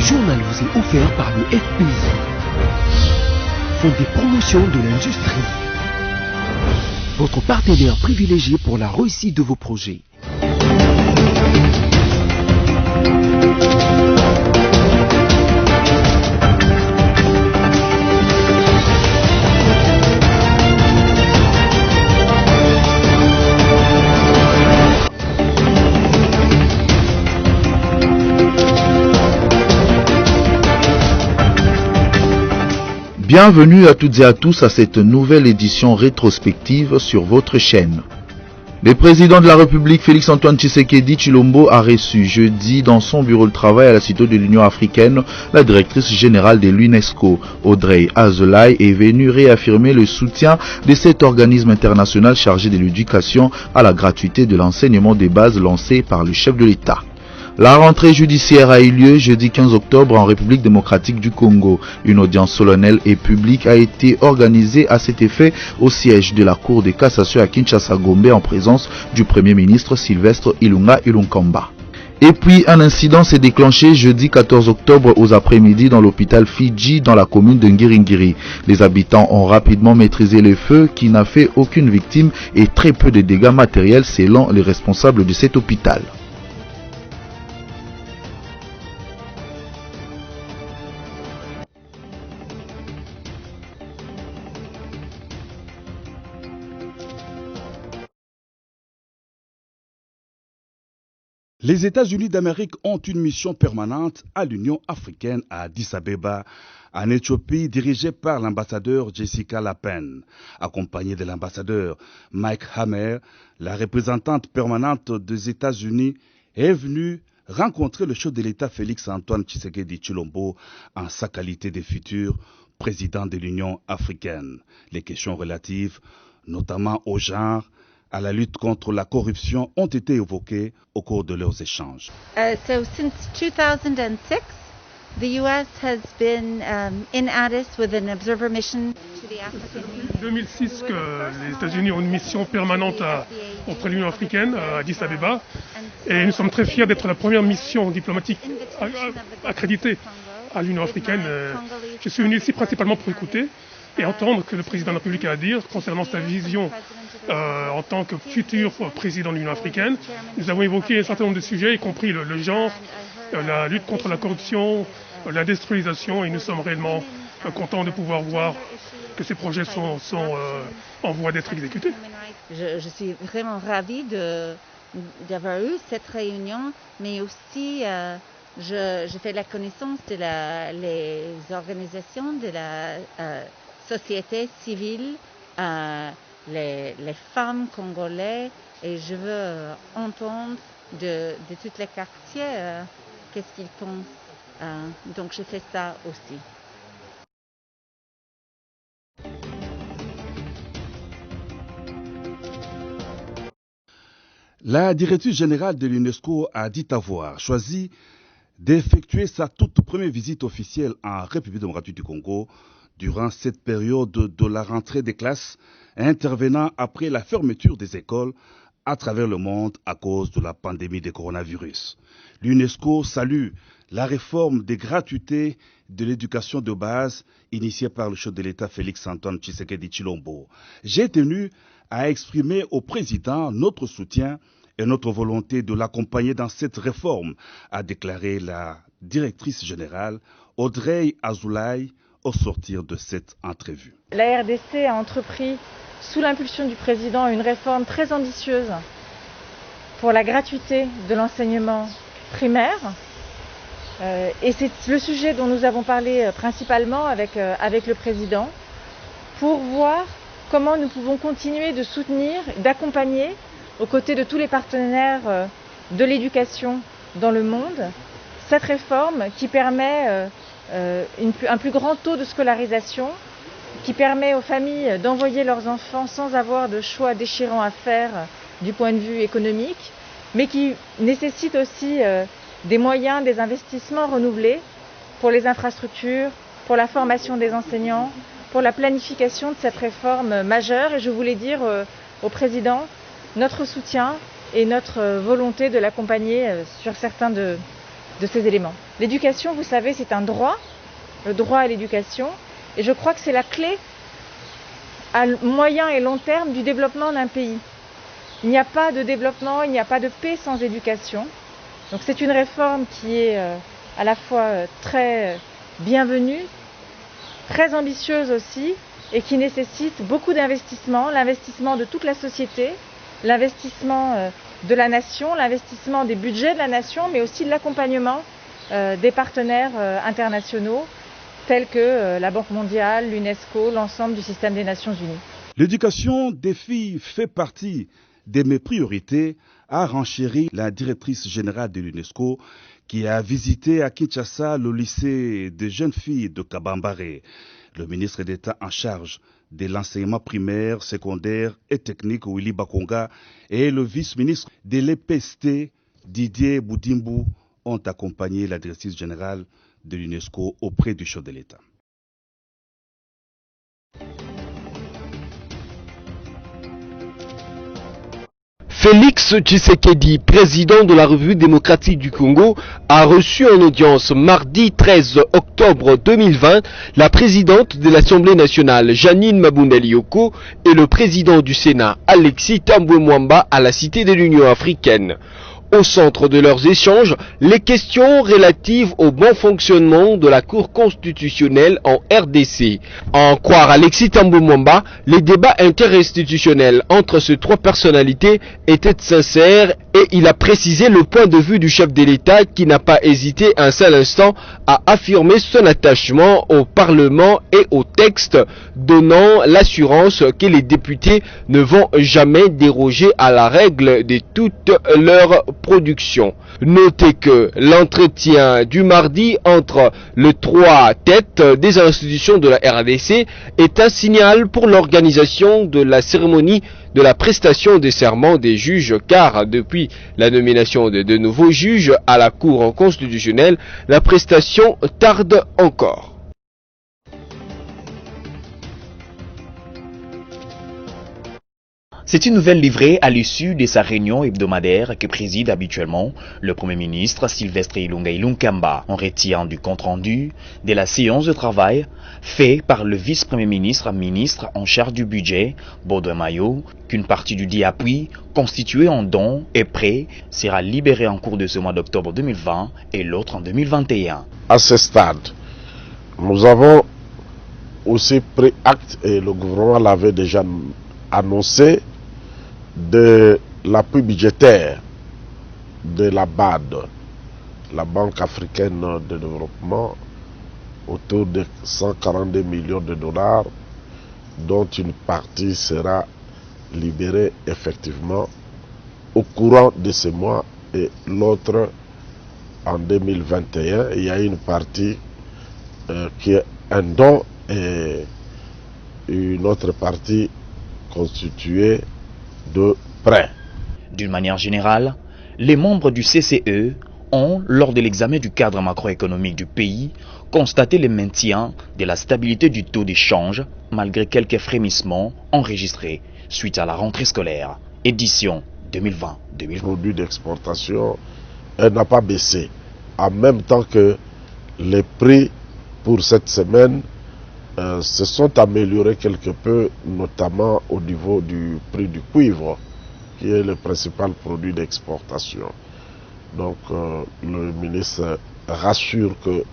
journal vous est offert par le FPI, Fonds des promotions de l'industrie, votre partenaire privilégié pour la réussite de vos projets. Bienvenue à toutes et à tous à cette nouvelle édition rétrospective sur votre chaîne. Le président de la République Félix-Antoine Tshisekedi Tshilombo a reçu jeudi dans son bureau de travail à la Cité de l'Union africaine la directrice générale de l'UNESCO. Audrey Azoulay est venue réaffirmer le soutien de cet organisme international chargé de l'éducation à la gratuité de l'enseignement des bases lancé par le chef de l'État. La rentrée judiciaire a eu lieu jeudi 15 octobre en République démocratique du Congo. Une audience solennelle et publique a été organisée à cet effet au siège de la Cour de cassation à Kinshasa-Gombe en présence du Premier ministre Sylvestre Ilunga Ilunkamba. Et puis un incident s'est déclenché jeudi 14 octobre aux après-midi dans l'hôpital Fidji dans la commune de Ngiringiri. Les habitants ont rapidement maîtrisé le feu qui n'a fait aucune victime et très peu de dégâts matériels selon les responsables de cet hôpital. Les États-Unis d'Amérique ont une mission permanente à l'Union africaine à Addis Abeba, en Éthiopie, dirigée par l'ambassadeur Jessica Lapen. Accompagnée de l'ambassadeur Mike Hammer, la représentante permanente des États-Unis est venue rencontrer le chef de l'État Félix-Antoine Tshisekedi Tshilombo en sa qualité de futur président de l'Union africaine. Les questions relatives, notamment au genre, à la lutte contre la corruption ont été évoquées au cours de leurs échanges. So since 2006, the U.S. has been in Addis with an observer mission to the African Union. Depuis 2006 que les États-Unis ont une mission permanente auprès de l'Union africaine à Addis Abeba et nous sommes très fiers d'être la première mission diplomatique accréditée à l'Union africaine. Je suis venu ici principalement pour écouter et entendre ce que le président de la République a à dire concernant sa vision en tant que futur président de l'Union africaine. Nous avons évoqué un certain nombre de sujets, y compris le genre, la lutte contre la corruption, l'industrialisation, et nous sommes réellement contents de pouvoir voir que ces projets sont en voie d'être exécutés. Je suis vraiment ravie d'avoir eu cette réunion, mais aussi je fais la connaissance de les organisations de la société civile, les femmes congolaises, et je veux entendre de tous les quartiers qu'est-ce qu'ils pensent. Donc je fais ça aussi. La directrice générale de l'UNESCO a dit avoir choisi d'effectuer sa toute première visite officielle en République démocratique du Congo durant cette période de la rentrée des classes, intervenant après la fermeture des écoles à travers le monde à cause de la pandémie de coronavirus. L'UNESCO salue la réforme des gratuités de l'éducation de base initiée par le chef de l'État Félix-Antoine Tshisekedi Tshilombo. J'ai tenu à exprimer au président notre soutien et notre volonté de l'accompagner dans cette réforme, a déclaré la directrice générale Audrey Azoulay au sortir de cette entrevue. La RDC a entrepris, sous l'impulsion du président, une réforme très ambitieuse pour la gratuité de l'enseignement primaire. Et c'est le sujet dont nous avons parlé principalement avec le président, pour voir comment nous pouvons continuer de soutenir, d'accompagner, aux côtés de tous les partenaires de l'éducation dans le monde, cette réforme qui permet un plus grand taux de scolarisation, qui permet aux familles d'envoyer leurs enfants sans avoir de choix déchirants à faire du point de vue économique, mais qui nécessite aussi des moyens, des investissements renouvelés pour les infrastructures, pour la formation des enseignants, pour la planification de cette réforme majeure. Et je voulais dire au président notre soutien et notre volonté de l'accompagner sur certains de de ces éléments. L'éducation, vous savez, c'est un droit, le droit à l'éducation, et je crois que c'est la clé à moyen et long terme du développement d'un pays. Il n'y a pas de développement, il n'y a pas de paix sans éducation. Donc c'est une réforme qui est à la fois très bienvenue, très ambitieuse aussi, et qui nécessite beaucoup d'investissement, l'investissement de toute la société, l'investissement de la nation, l'investissement des budgets de la nation, mais aussi de l'accompagnement des partenaires internationaux, tels que la Banque mondiale, l'UNESCO, l'ensemble du système des Nations Unies. L'éducation des filles fait partie de mes priorités, a renchéri la directrice générale de l'UNESCO qui a visité à Kinshasa le lycée des jeunes filles de Kabambare. Le ministre d'État en charge de l'enseignement primaire, secondaire et technique, Willy Bakonga, et le vice-ministre de l'EPST, Didier Boudimbu, ont accompagné la directrice générale de l'UNESCO auprès du chef de l'État. Félix Tshisekedi, président de la République démocratique du Congo, a reçu en audience mardi 13 octobre 2020 la présidente de l'Assemblée nationale Janine Mabundeli Yoko et le président du Sénat Alexis Tambwe Mwamba à la Cité de l'Union africaine. Au centre de leurs échanges, les questions relatives au bon fonctionnement de la Cour constitutionnelle en RDC. À en croire Alexis Tambwe Mwamba, les débats interinstitutionnels entre ces trois personnalités étaient sincères et il a précisé le point de vue du chef de l'État qui n'a pas hésité un seul instant à affirmer son attachement au Parlement et au texte, donnant l'assurance que les députés ne vont jamais déroger à la règle de toute leur production. Notez que l'entretien du mardi entre les trois têtes des institutions de la RDC est un signal pour l'organisation de la cérémonie de la prestation des serments des juges, car depuis la nomination de deux nouveaux juges à la Cour constitutionnelle, la prestation tarde encore. C'est une nouvelle livrée à l'issue de sa réunion hebdomadaire que préside habituellement le Premier ministre Sylvestre Ilunga Ilunkamba. On retient du compte-rendu de la séance de travail fait par le vice-premier ministre en charge du budget, Baudouin Mayo, qu'une partie du dit appui, constitué en dons et prêts, sera libérée en cours de ce mois d'octobre 2020 et l'autre en 2021. À ce stade, nous avons aussi pris acte, et le gouvernement l'avait déjà annoncé, de l'appui budgétaire de la BAD, la Banque africaine de développement, autour de 142 millions de dollars, dont une partie sera libérée effectivement au courant de ce mois et l'autre en 2021. Il y a une partie qui est un don et une autre partie constituée de prêts. D'une manière générale, les membres du CCE ont, lors de l'examen du cadre macroéconomique du pays, constaté le maintien de la stabilité du taux d'échange, malgré quelques frémissements enregistrés suite à la rentrée scolaire, édition 2020-2021. Le produit d'exportation n'a pas baissé, en même temps que les prix pour cette semaine se sont améliorés quelque peu, notamment au niveau du prix du cuivre, qui est le principal produit d'exportation. Donc le ministre rassure que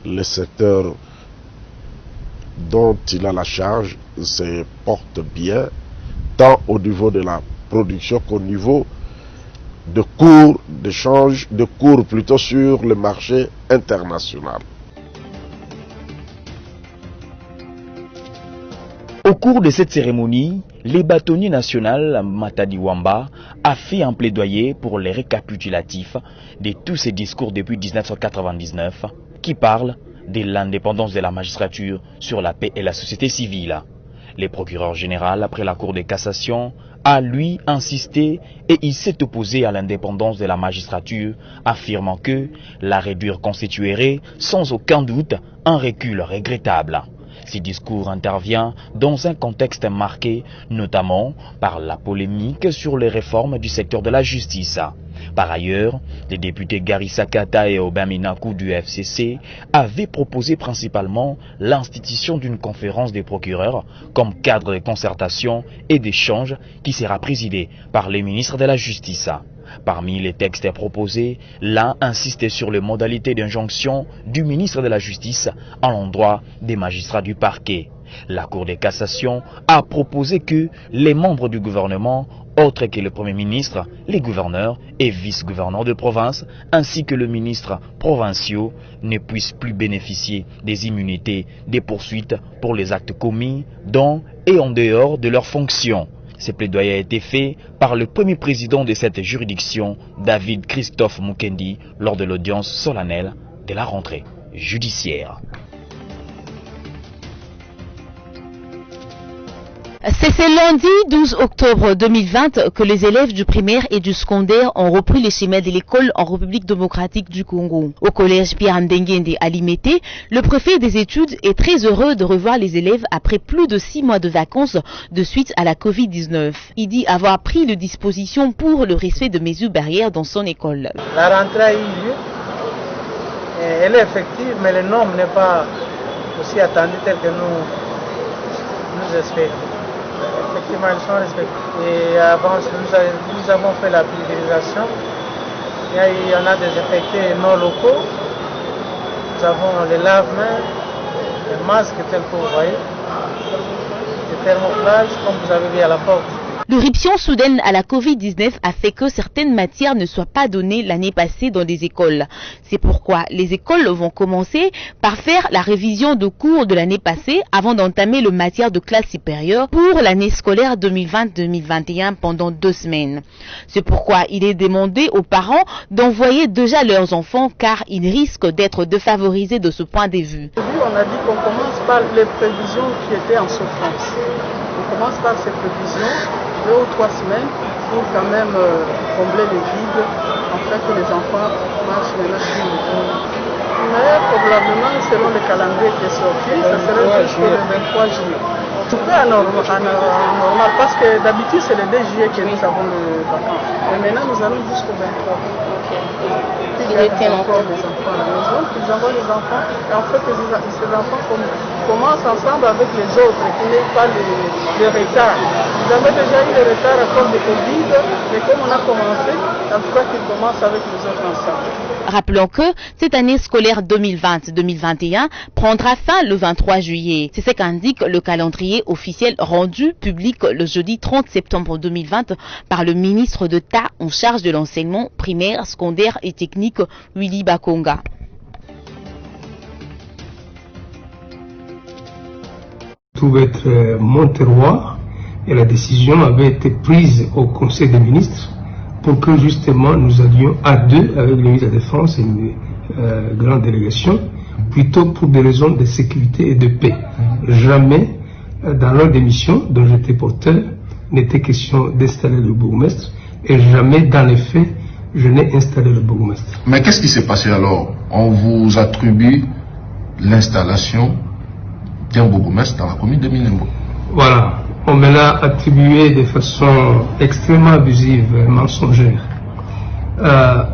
le secteur dont il a la charge se porte bien, tant au niveau de la production qu'au niveau de cours d'échange, de cours plutôt sur le marché international. Au cours de cette cérémonie, les bâtonniers national Matadi Wamba a fait un plaidoyer pour les récapitulatifs de tous ces discours depuis 1999 qui parlent de l'indépendance de la magistrature sur la paix et la société civile. Le procureur général, après la Cour de cassation, a lui insisté et il s'est opposé à l'indépendance de la magistrature, affirmant que la réduire constituerait sans aucun doute un recul regrettable. Ce discours intervient dans un contexte marqué notamment par la polémique sur les réformes du secteur de la justice. Par ailleurs, les députés Gary Sakata et Obaminaku du FCC avaient proposé principalement l'institution d'une conférence des procureurs comme cadre de concertation et d'échange qui sera présidée par les ministres de la Justice. Parmi les textes proposés, l'un insistait sur les modalités d'injonction du ministre de la Justice à l'endroit des magistrats du parquet. La Cour de cassation a proposé que les membres du gouvernement, autres que le Premier ministre, les gouverneurs et vice-gouverneurs de province, ainsi que le ministre provinciaux, ne puissent plus bénéficier des immunités des poursuites pour les actes commis dans et en dehors de leurs fonctions. Ce plaidoyer a été fait par le premier président de cette juridiction, David Christophe Mukendi, lors de l'audience solennelle de la rentrée judiciaire. C'est ce lundi 12 octobre 2020 que les élèves du primaire et du secondaire ont repris les chemins de l'école en République démocratique du Congo. Au collège Pierre Ndengende à Limete, le préfet des études est très heureux de revoir les élèves après plus de 6 mois de vacances de suite à la Covid-19. Il dit avoir pris les dispositions pour le respect de mesures barrières dans son école. La rentrée a eu lieu, elle est effective, mais le nombre n'est pas aussi attendu tel que nous espérons. Effectivement, ils sont respectés. Et avant, nous avons fait la pulvérisation. Il y en a désinfecté non locaux. Nous avons les lave-mains, les masques tels que vous voyez, les thermoflages comme vous avez vu à la porte. L'irruption soudaine à la Covid-19 a fait que certaines matières ne soient pas données l'année passée dans des écoles. C'est pourquoi les écoles vont commencer par faire la révision de cours de l'année passée avant d'entamer le matière de classe supérieure pour l'année scolaire 2020-2021 pendant 2 semaines. C'est pourquoi il est demandé aux parents d'envoyer déjà leurs enfants car ils risquent d'être défavorisés de ce point de vue. On a dit qu'on commence par les prévisions qui étaient en souffrance. On commence par ces prévisions, 2 ou 3 semaines, pour quand même combler les vides, afin que les enfants marchent maintenant sur le cours. Mais probablement, selon le calendrier qui est sorti, ça serait jusqu'au 23 juillet. Tout peu anormal, parce que d'habitude c'est le 2 juillet que nous avons les vacances. Et maintenant nous allons jusqu'au 23. Il y a encore des enfants à la maison, ils envoient les enfants, et en fait ces enfants commencent ensemble avec les autres, qui n'est pas le retard. Ils avaient déjà eu le retard à cause de Covid, mais comme on a commencé, en tout cas qu'ils commencent avec les autres ensemble. Rappelons que cette année scolaire 2020-2021 prendra fin le 23 juillet. C'est ce qu'indique le calendrier officiel rendu public le jeudi 30 septembre 2020 par le ministre d'État en charge de l'enseignement primaire, secondaire et technique, Willy Bakonga. Tout va être mon terroir et la décision avait été prise au Conseil des ministres pour que justement nous allions à deux avec le ministre de la Défense et une grande délégation, plutôt pour des raisons de sécurité et de paix. Jamais dans l'ordre des missions dont j'étais porteur n'était question d'installer le bourgmestre et jamais dans les faits je n'ai installé le bourgmestre. Mais qu'est-ce qui s'est passé alors? On vous attribue l'installation d'un bourgmestre dans la commune de Minembwe. Voilà, on me l'a attribué de façon extrêmement abusive, mensongère.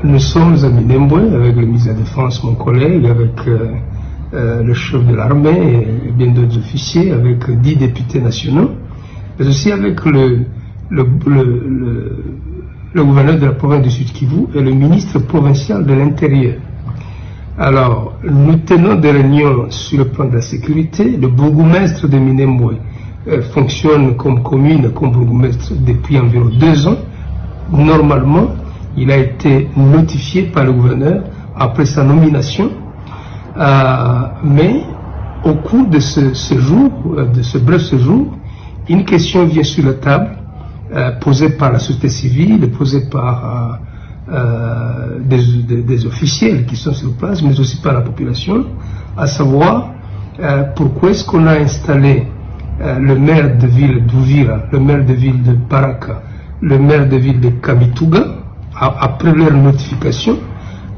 Nous sommes à Minembwe avec le ministre de la Défense, mon collègue, avec le chef de l'armée et bien d'autres officiers, avec 10 députés nationaux, mais aussi avec le gouverneur de la province du Sud-Kivu et le ministre provincial de l'Intérieur. Alors, nous tenons des réunions sur le plan de la sécurité. Le bourgmestre de Minembwe fonctionne comme commune, comme bourgmestre depuis environ 2 ans. Normalement, il a été notifié par le gouverneur après sa nomination. Mais au cours de ce séjour, de ce bref séjour, une question vient sur la table, posée par la société civile, posée par des officiels qui sont sur place, mais aussi par la population, à savoir pourquoi est-ce qu'on a installé le maire de ville d'Ouvira, le maire de ville de Baraka, le maire de ville de Kamituga, après leur notification,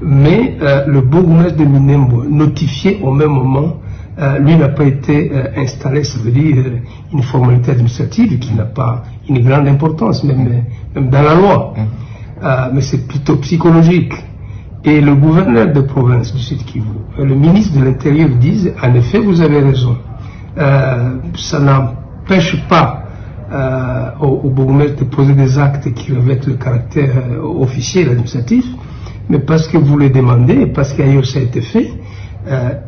mais le bourgmestre de Minembwe, notifié au même moment, lui n'a pas été installé, ça veut dire une formalité administrative qui n'a pas une grande importance, même dans la loi. mais c'est plutôt psychologique. Et le gouverneur de province du Sud Kivu, le ministre de l'Intérieur disent, en effet, vous avez raison. Ça n'empêche pas au bourgmestre de poser des actes qui revêtent le caractère officiel, administratif, mais parce que vous le demandez, et parce qu'ailleurs ça a été fait,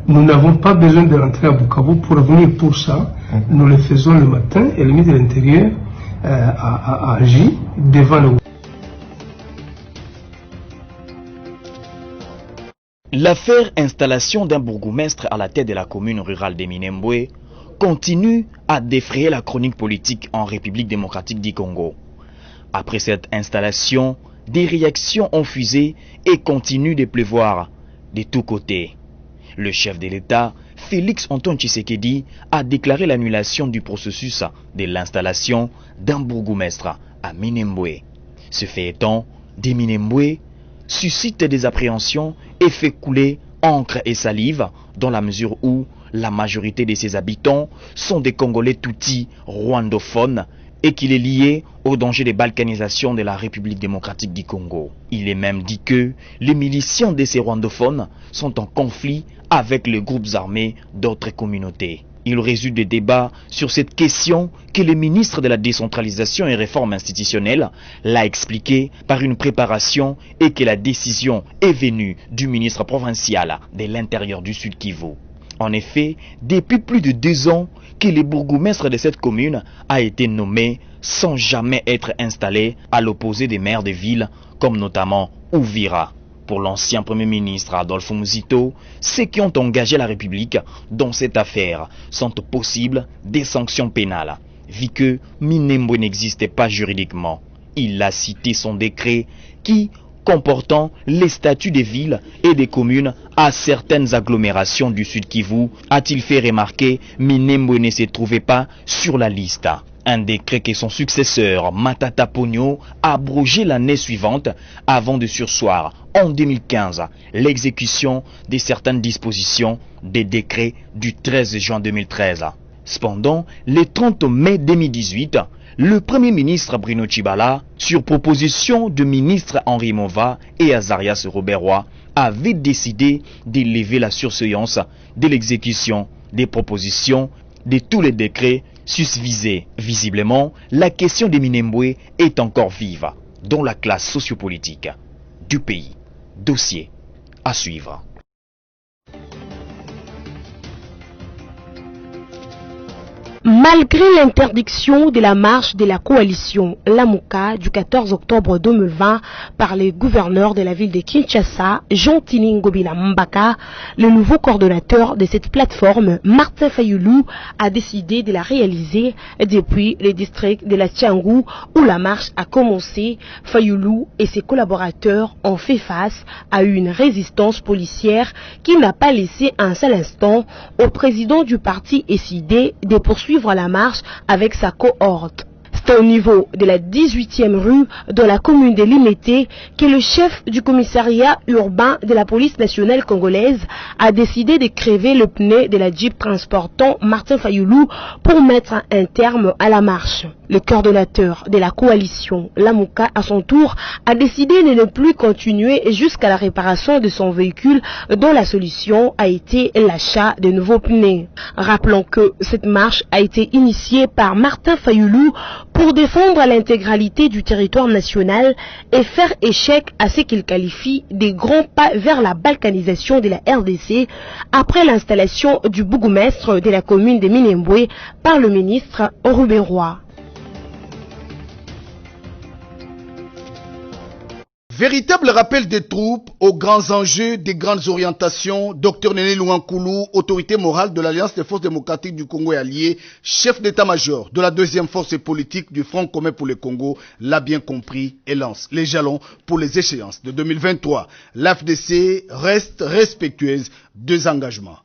nous n'avons pas besoin de rentrer à Bukavu pour venir pour ça. Nous le faisons le matin et le ministre de l'Intérieur a agi devant le... L'affaire installation d'un bourgmestre à la tête de la commune rurale de Minembwe continue à défrayer la chronique politique en République démocratique du Congo. Après cette installation, des réactions ont fusé et continuent de pleuvoir de tous côtés. Le chef de l'État, Félix Antoine Tshisekedi, a déclaré l'annulation du processus de l'installation d'un bourgmestre à Minembwe. Ce fait étant, des Minembwe suscite des appréhensions et fait couler encre et salive dans la mesure où la majorité de ses habitants sont des Congolais Tutsis rwandophones et qu'il est lié au danger de balkanisation de la République démocratique du Congo. Il est même dit que les miliciens de ces rwandophones sont en conflit avec les groupes armés d'autres communautés. Il résulte des débats sur cette question que le ministre de la décentralisation et réforme institutionnelle l'a expliqué par une préparation et que la décision est venue du ministre provincial de l'intérieur du Sud Kivu. En effet, depuis plus de 2 ans que le bourgmestre de cette commune a été nommé sans jamais être installé à l'opposé des maires de ville comme notamment Uvira. Pour l'ancien Premier ministre Adolphe Muzito, ceux qui ont engagé la République dans cette affaire sont possibles des sanctions pénales, vu que Minembwe n'existait pas juridiquement. Il a cité son décret qui, comportant les statuts des villes et des communes à certaines agglomérations du Sud Kivu, a-t-il fait remarquer Minembwe ne se trouvait pas sur la liste. Un décret que son successeur, Matata Ponyo, a abrogé l'année suivante avant de surseoir, en 2015, l'exécution de certaines dispositions des décrets du 13 juin 2013. Cependant, le 30 mai 2018, le Premier ministre Bruno Tshibala, sur proposition du ministre Henri Mova et Azarias Roberroy, avait décidé de lever la surseillance de l'exécution des propositions de tous les décrets susvisés. Visiblement, la question des Minembwe est encore vive dans la classe sociopolitique du pays. Dossier à suivre. Malgré l'interdiction de la marche de la coalition Lamuka du 14 octobre 2020 par le gouverneur de la ville de Kinshasa, Jean Ngobila Mbaka, le nouveau coordonnateur de cette plateforme, Martin Fayulu, a décidé de la réaliser depuis le district de la Tchangou où la marche a commencé. Fayulu et ses collaborateurs ont fait face à une résistance policière qui n'a pas laissé un seul instant au président du parti SID de poursuivre la marche avec sa cohorte. C'est au niveau de la 18e rue dans la commune de Limete que le chef du commissariat urbain de la police nationale congolaise a décidé de crever le pneu de la Jeep transportant Martin Fayulu pour mettre un terme à la marche. Le coordonnateur de la coalition Lamuka, à son tour, a décidé de ne plus continuer jusqu'à la réparation de son véhicule dont la solution a été l'achat de nouveaux pneus. Rappelons que cette marche a été initiée par Martin Fayulu pour défendre l'intégralité du territoire national et faire échec à ce qu'il qualifie des grands pas vers la balkanisation de la RDC après l'installation du bourgmestre de la commune de Minembwe par le ministre Roberroy. Véritable rappel des troupes aux grands enjeux, des grandes orientations, Dr Néné Louankoulou, autorité morale de l'Alliance des forces démocratiques du Congo et alliés, chef d'état-major de la deuxième force politique du Front commun pour le Congo, l'a bien compris et lance les jalons pour les échéances de 2023. L'AFDC reste respectueuse des engagements.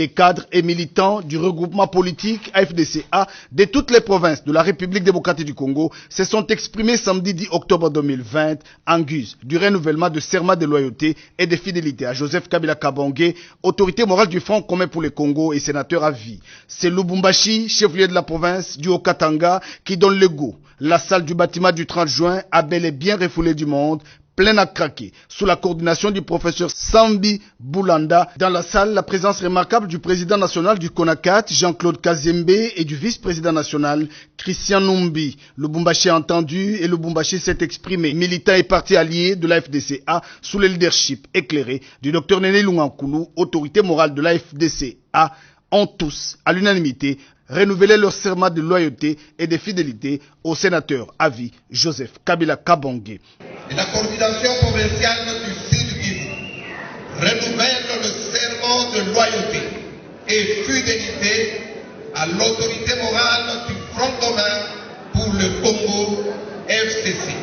Les cadres et militants du regroupement politique AFDCA de toutes les provinces de la République démocratique du Congo se sont exprimés samedi 10 octobre 2020 en guise du renouvellement de serment de loyauté et de fidélité à Joseph Kabila Kabange, autorité morale du Front commun pour le Congo et sénateur à vie. C'est Lubumbashi, chef-lieu de la province du Haut-Katanga, qui donne le go. La salle du bâtiment du 30 juin a bel et bien refoulé du monde, plein à craquer, sous la coordination du professeur Sambi Boulanda. Dans la salle, la présence remarquable du président national du CONACAT, Jean-Claude Kazembe, et du vice-président national, Christian Numbi. Lubumbashi a entendu et Lubumbashi s'est exprimé. Militants et partis alliés de la FDCA, sous le leadership éclairé du Dr Néné Lungankulu, autorité morale de la FDCA, ont tous, à l'unanimité, renouvelé leur serment de loyauté et de fidélité au sénateur à vie Joseph Kabila Kabange. Et la coordination provinciale du Sud-Kivu renouvelle le serment de loyauté et fidélité à l'autorité morale du Front commun pour le Congo, FCC.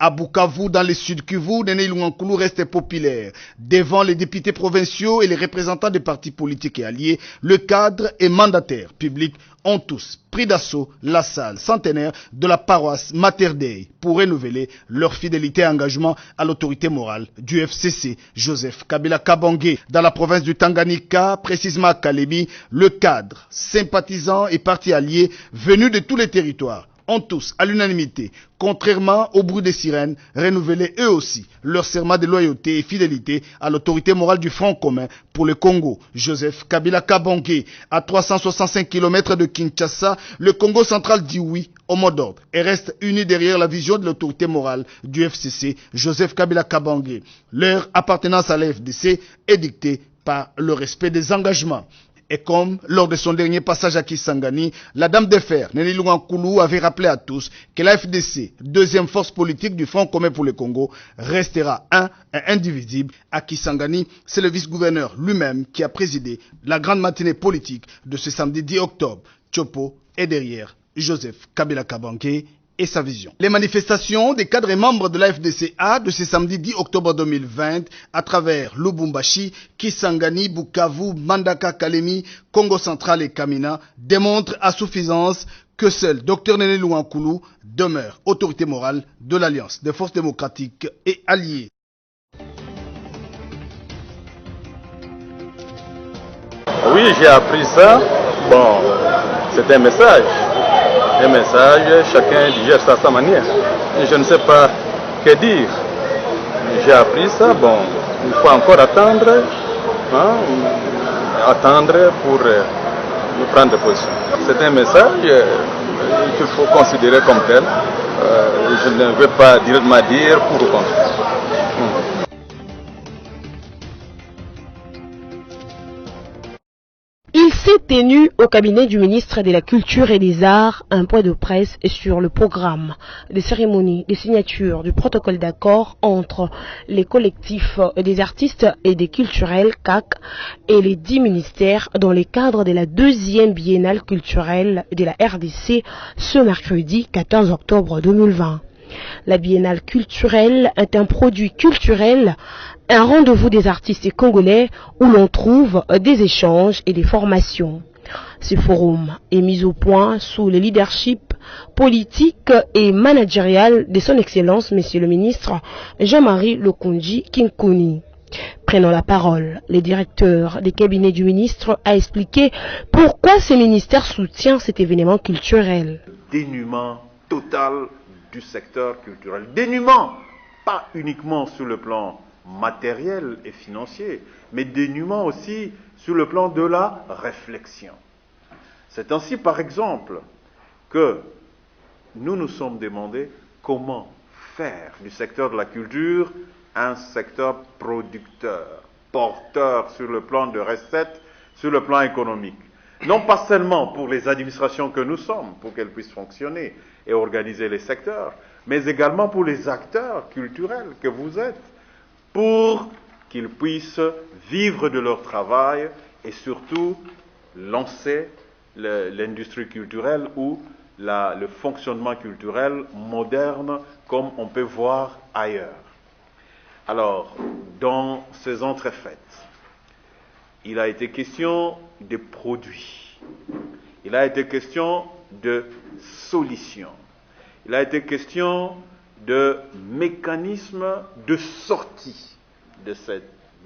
À Bukavu, dans le Sud-Kivu, Néné Lungankulu reste populaire. Devant les députés provinciaux et les représentants des partis politiques et alliés, le cadre et mandataire public ont tous pris d'assaut la salle centenaire de la paroisse Mater Dei pour renouveler leur fidélité et engagement à l'autorité morale du FCC, Joseph Kabila Kabange. Dans la province du Tanganyika, précisément à Kalemi, le cadre, sympathisant et partis alliés venus de tous les territoires ont tous, à l'unanimité, contrairement au bruit des sirènes, renouvelé eux aussi leur serment de loyauté et fidélité à l'autorité morale du Front commun pour le Congo, Joseph Kabila Kabange. À 365 km de Kinshasa, le Congo central dit oui au mot d'ordre et reste uni derrière la vision de l'autorité morale du FCC, Joseph Kabila Kabange. Leur appartenance à la FDC est dictée par le respect des engagements. Et comme lors de son dernier passage à Kisangani, la dame de fer, Néné Lungankulu, avait rappelé à tous que la FDC, deuxième force politique du Front commun pour le Congo, restera un et indivisible. À Kisangani, c'est le vice-gouverneur lui-même qui a présidé la grande matinée politique de ce samedi 10 octobre. Tchopo est derrière Joseph Kabila Kabange et sa vision. Les manifestations des cadres et membres de la FDCA de ce samedi 10 octobre 2020 à travers Lubumbashi, Kisangani, Bukavu, Mandaka, Kalemi, Congo central et Kamina démontrent à suffisance que seul Dr Néné Lungankulu demeure autorité morale de l'Alliance des forces démocratiques et alliées. Oui, j'ai appris ça. Bon, c'est un message. Un message, chacun digère ça à sa manière. Et je ne sais pas que dire. J'ai appris ça, bon, il faut encore attendre, attendre pour prendre position. C'est un message qu'il faut considérer comme tel. Je ne vais pas directement dire pour ou contre. Il s'est tenu au cabinet du ministre de la Culture et des Arts un point de presse sur le programme des cérémonies de signature du protocole d'accord entre les collectifs des artistes et des culturels CAC et les 10 ministères dans le cadre de la deuxième biennale culturelle de la RDC ce mercredi 14 octobre 2020. La biennale culturelle est un produit culturel, un rendez-vous des artistes congolais où l'on trouve des échanges et des formations. Ce forum est mis au point sous le leadership politique et managérial de son Excellence, Monsieur le ministre Jean-Marie Lokonji Kinkuni. Prenant la parole, le directeur des cabinets du ministre a expliqué pourquoi ce ministère soutient cet événement culturel. Dénuement total du secteur culturel. Dénuement, pas uniquement sur le plan matériel et financier, mais dénuement aussi sur le plan de la réflexion. C'est ainsi, par exemple, que nous nous sommes demandé comment faire du secteur de la culture un secteur producteur, porteur sur le plan de recettes, sur le plan économique. Non pas seulement pour les administrations que nous sommes, pour qu'elles puissent fonctionner et organiser les secteurs, mais également pour les acteurs culturels que vous êtes, pour qu'ils puissent vivre de leur travail et surtout lancer l'industrie culturelle ou le fonctionnement culturel moderne comme on peut voir ailleurs. Alors, dans ces entrefaites, il a été question de produits, il a été question de solutions, il a été question de mécanismes de sortie de ce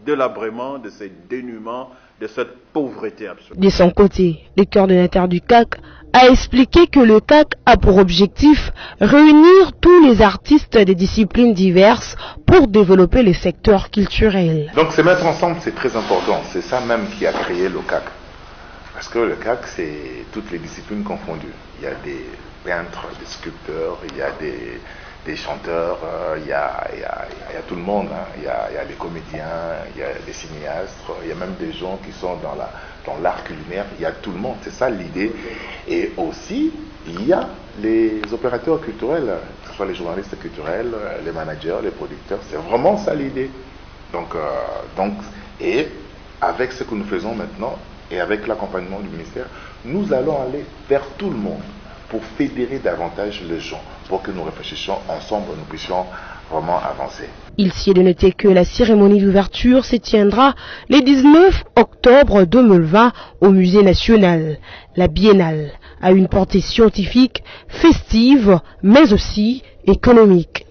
délabrement, de ce dénuement, de cette pauvreté absolue. De son côté, le coordonnateur du CAC a expliqué que le CAC a pour objectif réunir tous les artistes des disciplines diverses pour développer les secteurs culturels. Donc se mettre ensemble, c'est très important. C'est ça même qui a créé le CAC. Parce que le CAC, c'est toutes les disciplines confondues. Il y a des peintres, des sculpteurs, il y a des chanteurs, il y a tout le monde. Hein. Il y a les comédiens, il y a des cinéastes, il y a même des gens qui sont dans l'art culinaire. Il y a tout le monde. C'est ça l'idée. Et aussi, il y a les opérateurs culturels, que ce soit les journalistes culturels, les managers, les producteurs. C'est vraiment ça l'idée. Donc, et avec ce que nous faisons maintenant, et avec l'accompagnement du ministère, nous allons aller vers tout le monde pour fédérer davantage les gens, pour que nous réfléchissions ensemble, nous puissions vraiment avancer. Il s'y est de noter que la cérémonie d'ouverture se tiendra le 19 octobre 2020 au Musée national. La biennale a une portée scientifique, festive, mais aussi économique.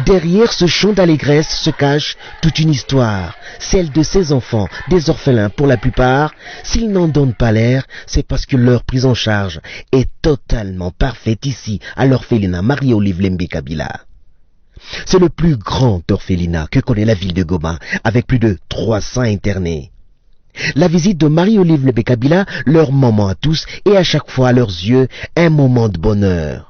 Derrière ce chant d'allégresse se cache toute une histoire, celle de ces enfants, des orphelins pour la plupart. S'ils n'en donnent pas l'air, c'est parce que leur prise en charge est totalement parfaite ici, à l'orphelinat Marie-Olive Lembe Kabila. C'est le plus grand orphelinat que connaît la ville de Goma, avec plus de 300 internés. La visite de Marie-Olive Lembe Kabila, leur moment à tous et à chaque fois à leurs yeux, un moment de bonheur.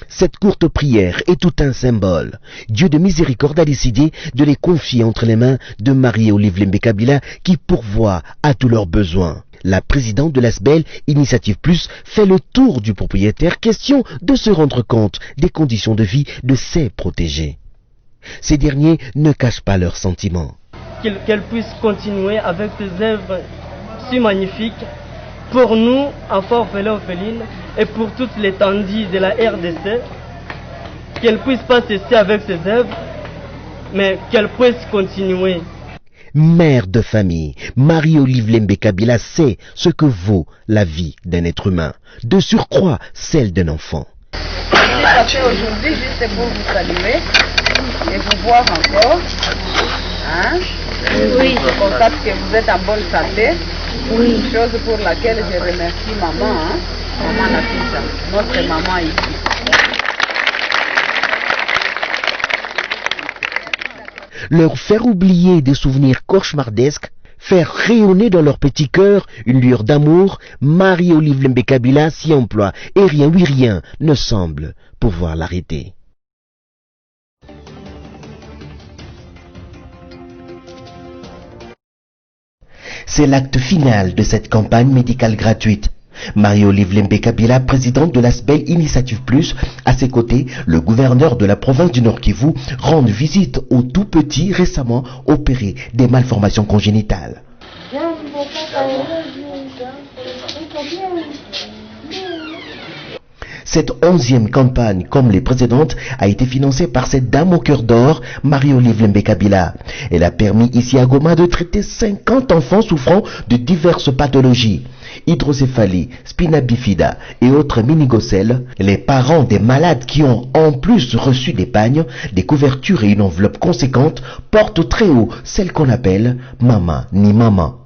Cette courte prière est tout un symbole. Dieu de miséricorde a décidé de les confier entre les mains de Marie-Olive Lembe Kabila qui pourvoit à tous leurs besoins. La présidente de l'ASBEL, Initiative Plus, fait le tour du propriétaire, question de se rendre compte des conditions de vie de ses protégés. Ces derniers ne cachent pas leurs sentiments. Qu'elle puisse continuer avec ses œuvres si magnifiques pour nous, enfants orphelins orphelines, et pour toute l'étendue de la RDC, qu'elle puisse pas cesser avec ses œuvres, mais qu'elle puisse continuer. Mère de famille, Marie-Olive Lembe Kabila sait ce que vaut la vie d'un être humain, de surcroît celle d'un enfant. Je suis passée aujourd'hui juste pour vous saluer et vous voir encore. Hein? Oui. Je constate que vous êtes en bonne santé. Oui. Chose pour laquelle je remercie maman, hein? Maman Nafisa, notre maman ici. Leur faire oublier des souvenirs cauchemardesques, faire rayonner dans leur petit cœur une lueur d'amour, Marie-Olive Lembe Kabila s'y emploie et rien, oui rien, ne semble pouvoir l'arrêter. C'est l'acte final de cette campagne médicale gratuite. Marie-Olive Lembe Kabila, présidente de l'ASBEL Initiative Plus, à ses côtés, le gouverneur de la province du Nord Kivu, rendent visite aux tout petits récemment opérés des malformations congénitales. Cette 11e campagne, comme les précédentes, a été financée par cette dame au cœur d'or, Marie-Olive Lembe Kabila. Elle a permis ici à Goma de traiter 50 enfants souffrant de diverses pathologies. Hydrocéphalie, spina bifida et autres minigocèles, les parents des malades qui ont en plus reçu des pagnes, des couvertures et une enveloppe conséquente portent très haut celle qu'on appelle Maman ni Maman.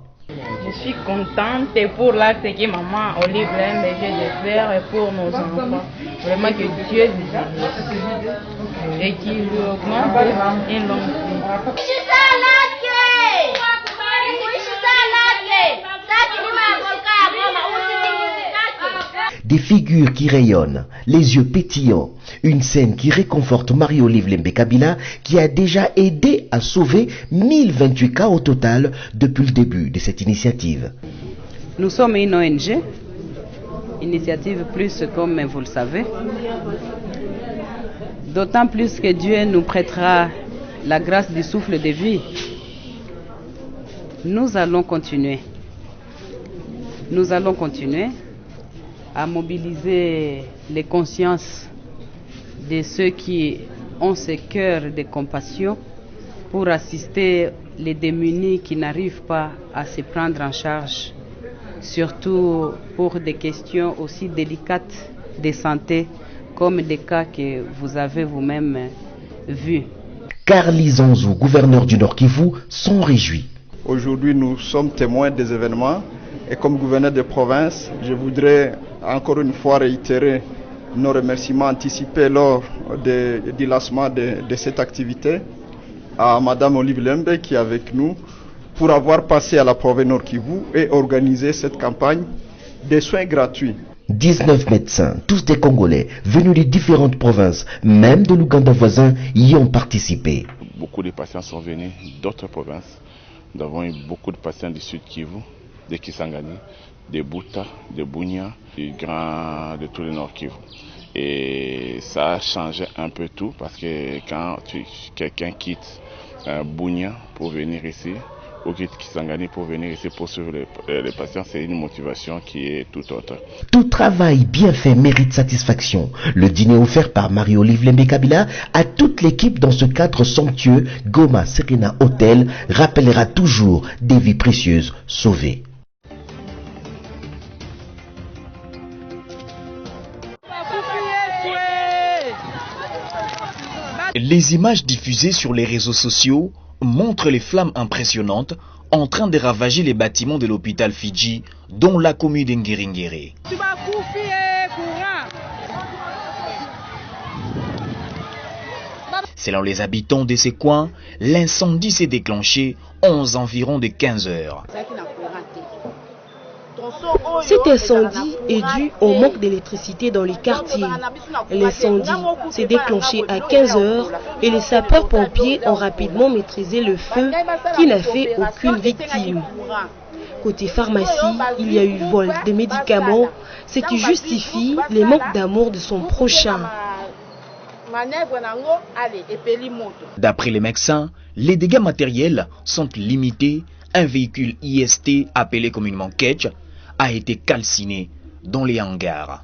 Je suis contente pour l'acte que maman Olive Lembe vient de faire pour nos enfants. Vraiment que Dieu nous aide et qu'il lui augmente une longue vie. Des figures qui rayonnent, les yeux pétillants, une scène qui réconforte Marie-Olive Lembe Kabila qui a déjà aidé à sauver 1028 cas au total depuis le début de cette initiative. Nous sommes une ONG, Initiative Plus comme vous le savez, d'autant plus que Dieu nous prêtera la grâce du souffle de vie. Nous allons continuer. Nous allons continuer à mobiliser les consciences de ceux qui ont ce cœur de compassion pour assister les démunis qui n'arrivent pas à se prendre en charge, surtout pour des questions aussi délicates de santé comme des cas que vous avez vous-même vus. Carly Zanzou, gouverneur du Nord Kivu, s'en réjouit. Aujourd'hui, nous sommes témoins des événements et comme gouverneur de province, je voudrais encore une fois réitérer nos remerciements anticipés lors du lancement de cette activité à Madame Olive Lembe qui est avec nous pour avoir passé à la province Nord Kivu et organisé cette campagne de soins gratuits. 19 médecins, tous des Congolais, venus de différentes provinces, même de l'Ouganda voisin, y ont participé. Beaucoup de patients sont venus d'autres provinces. Nous avons eu beaucoup de patients du Sud Kivu, de Kisangani, de Buta, de Bunia, de tout le Nord Kivu. Et ça a changé un peu tout parce que quand quelqu'un quitte Bunia pour venir ici, ou quitte Kisangani pour venir ici pour suivre les patients, c'est une motivation qui est tout autre. Tout travail bien fait mérite satisfaction. Le dîner offert par Marie-Olive Lembe Kabila à toute l'équipe dans ce cadre somptueux Goma Serena Hotel rappellera toujours des vies précieuses sauvées. Les images diffusées sur les réseaux sociaux montrent les flammes impressionnantes en train de ravager les bâtiments de l'hôpital Fidji, dont la commune d'Ngiringiri. Selon les habitants de ces coins, l'incendie s'est déclenché aux environs de 15 heures. Cet incendie est dû au manque d'électricité dans les quartiers. L'incendie s'est déclenché à 15 heures et les sapeurs-pompiers ont rapidement maîtrisé le feu qui n'a fait aucune victime. Côté pharmacie, il y a eu vol de médicaments, ce qui justifie les manques d'amour de son prochain. D'après les médecins, les dégâts matériels sont limités. Un véhicule IST appelé communément Ketch a été calciné dans les hangars.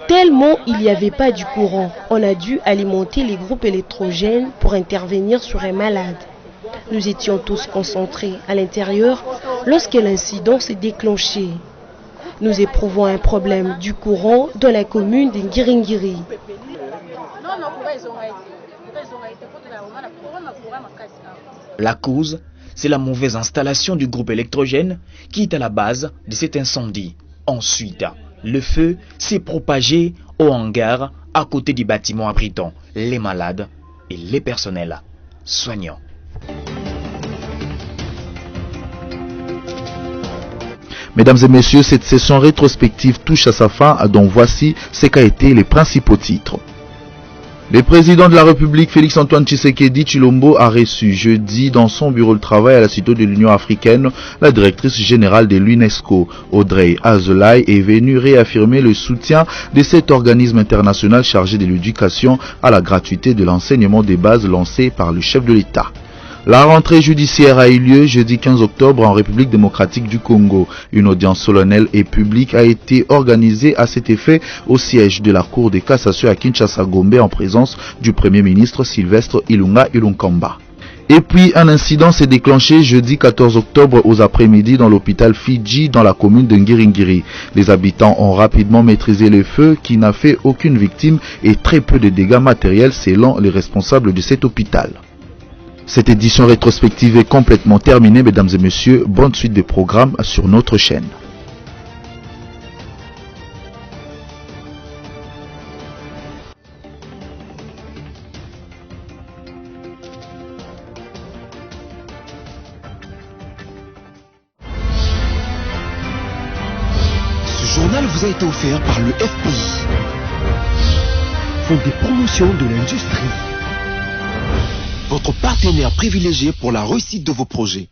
Tellement il n'y avait pas du courant, on a dû alimenter les groupes électrogènes pour intervenir sur un malade. Nous étions tous concentrés à l'intérieur lorsque l'incident s'est déclenché. Nous éprouvons un problème du courant dans la commune d'Ngiringiri. La cause, c'est la mauvaise installation du groupe électrogène qui est à la base de cet incendie. Ensuite, le feu s'est propagé au hangar à côté du bâtiment abritant les malades et les personnels soignants. Mesdames et messieurs, cette session rétrospective touche à sa fin, donc voici ce qu'a été les principaux titres. Le président de la République, Félix-Antoine Tshisekedi Tshilombo, a reçu jeudi dans son bureau de travail à la Cité de l'Union africaine la directrice générale de l'UNESCO, Audrey Azoulay, est venue réaffirmer le soutien de cet organisme international chargé de l'éducation à la gratuité de l'enseignement des bases lancé par le chef de l'État. La rentrée judiciaire a eu lieu jeudi 15 octobre en République démocratique du Congo. Une audience solennelle et publique a été organisée à cet effet au siège de la Cour de cassation à Kinshasa-Gombe en présence du Premier ministre Sylvestre Ilunga Ilunkamba. Et puis un incident s'est déclenché jeudi 14 octobre aux après-midi dans l'hôpital Fidji dans la commune de Ngiringiri. Les habitants ont rapidement maîtrisé le feu qui n'a fait aucune victime et très peu de dégâts matériels selon les responsables de cet hôpital. Cette édition rétrospective est complètement terminée, mesdames et messieurs. Bonne suite des programmes sur notre chaîne. Ce journal vous a été offert par le FPI, Fonds de promotion de l'industrie. Votre partenaire privilégié pour la réussite de vos projets.